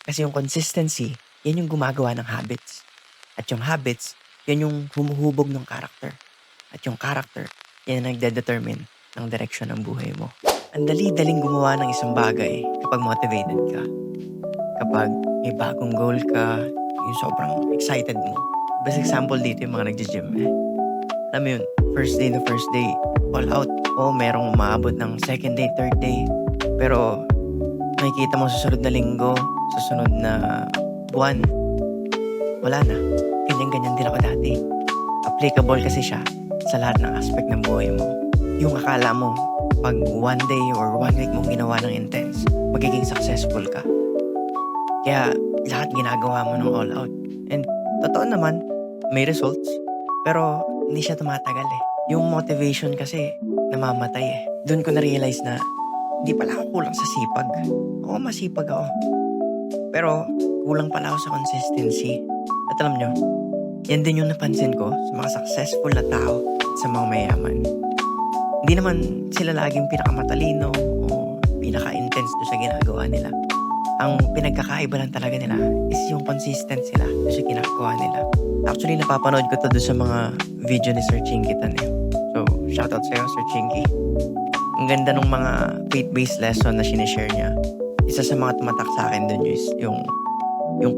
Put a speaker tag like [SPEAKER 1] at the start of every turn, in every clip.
[SPEAKER 1] Kasi yung consistency, yan yung gumagawa ng habits. At yung habits, yan yung humuhubog ng character. At yung character, yan ang nagde-determine ng direksyon ng buhay mo. Ang dali-daling gumawa ng isang bagay kapag motivated ka. Kapag may bagong goal ka, yung sobrang excited mo. Best example dito yung mga nagja-gym Alam mo yun, first day, all out. Merong umaabot ng second day, third day. Pero makikita mo sa susunod na linggo, susunod na buwan, wala na. Ganyan-ganyan din ako dati. Applicable kasi siya sa lahat ng aspect ng buhay mo. Yung akala mo, pag one day or 1 week mong ginawa ng intense, magiging successful ka. Kaya lahat ginagawa mo ng all out. And totoo naman, may results. Pero hindi siya tumatagal Yung motivation kasi namamatay Doon ko na-realize na hindi pala ako kulang sa sipag. Oo, masipag ako. Pero kulang pala ako sa consistency. At alam nyo, yan din yung napansin ko sa mga successful na tao at sa mga mayaman. Hindi naman sila laging pinakamatalino o pinaka-intense doon sa ginagawa nila. Ang pinagkakaiba lang talaga nila is yung consistent sila doon sa ginagawa nila. Actually, napapanood ko to doon sa mga video ni Sir Chinky Tan So, shoutout sa'yo, Sir Chinky. Ang ganda ng mga faith-based lesson na sinishare niya. Isa sa mga tumatak sa akin doon is yung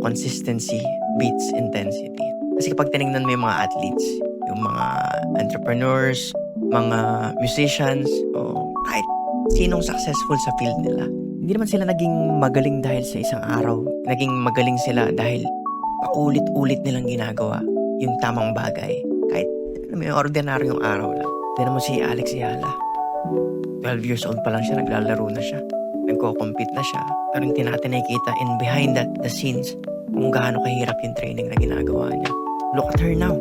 [SPEAKER 1] consistency beats intensity. Kasi kapag tinignan mo yung mga athletes, yung mga entrepreneurs, mga musicians, o kahit sinong successful sa field nila, hindi naman sila naging magaling dahil sa isang araw. Naging magaling sila dahil paulit-ulit nilang ginagawa yung tamang bagay. Kahit may ordinaryong araw lang. Tignan mo si Alex Ayala. 12 years old pa lang siya, naglalaro na siya. Nagko-compete na siya. Pero hindi natin nakikita in behind the scenes kung gaano kahirap yung training na ginagawa niya. Look at her now.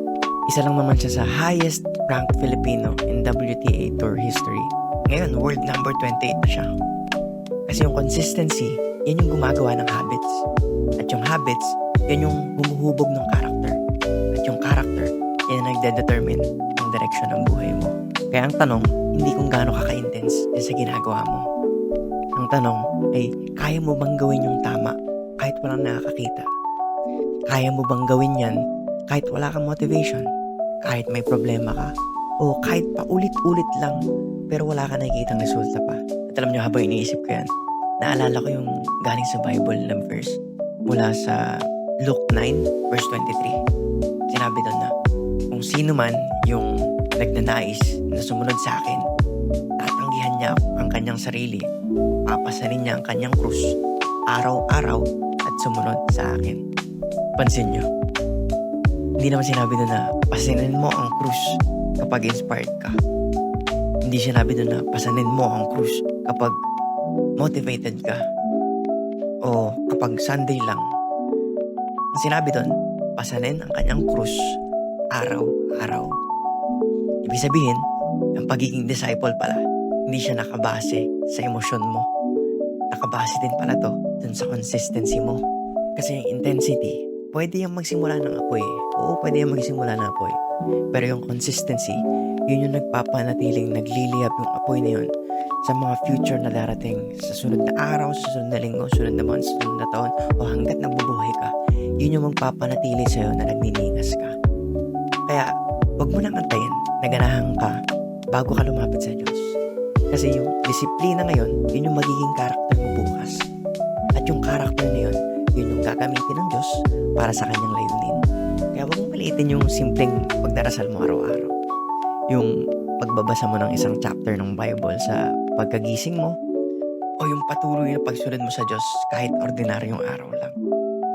[SPEAKER 1] Isa lang naman siya sa highest ranked Filipino in WTA Tour history. Ngayon, world number 28 na siya. Kasi yung consistency, yan yung gumagawa ng habits. At yung habits, yan yung humuhubog ng character. At yung character, yan ang nagde-determine ng direksyon ng buhay mo. Kaya ang tanong, hindi kung gaano ka-intense sa ginagawa mo. Ang tanong ay, kaya mo bang gawin yung tama kahit walang nakakakita? Kaya mo bang gawin yan kahit wala kang motivation? Kahit may problema ka? O kahit paulit-ulit lang pero wala ka nakikitang resulta pa? At alam nyo, habang iniisip ko yan, naalala ko yung galing sa Bible na verse mula sa Luke 9 verse 23. Sinabi doon na, kung sino man yung nagnanais na sumunod sa akin, tatanggihan niya ang kanyang sarili, papasanin niya ang kanyang krus araw-araw at sumunod sa akin. Pansin niyo, hindi naman sinabi doon na pasanin mo ang krus kapag inspired ka. Hindi sinabi doon na pasanin mo ang krus kapag motivated ka o kapag Sunday lang. Ang sinabi doon, pasanin ang kanyang krus araw-araw. Ibig sabihin, ang pagiging disciple pala, hindi siya nakabase sa emosyon mo. Nakabase din pala to dun sa consistency mo. Kasi yung intensity, pwede yung magsimula ng apoy. Oo, pwede yung magsimula ng apoy. Pero yung consistency, yun yung nagpapanatiling nagliliyab yung apoy na yun sa mga future na darating, sa sunod na araw, sa sunod na linggo, sunod na buwan, sa sunod na taon, o hanggat nabubuhay ka. Yun yung magpapanatili sa'yo na nagniningas ka. Kaya, huwag mo nang antayin na ganahan ka bago ka lumapit sa Diyos. Kasi yung disiplina ngayon, yun yung magiging karakter mo bukas. At yung karakter na yun, yun yung gagamitin ng Diyos para sa kanyang layunin. Kaya huwag mong maliitin yung simpleng pagdarasal mo araw-araw. Yung pagbabasa mo ng isang chapter ng Bible sa pagkagising mo, o yung patuloy na pagsunod mo sa Diyos kahit ordinaryong araw lang.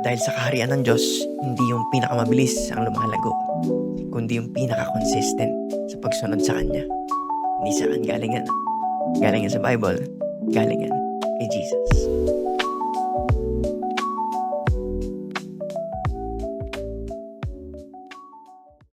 [SPEAKER 1] Dahil sa kaharian ng Diyos, hindi yung pinakamabilis ang lumalago, kundi yung pinaka-consistent sa pagsunod sa Kanya. Hindi saan galing yan. Galing yan sa Bible, galing yan kay Jesus.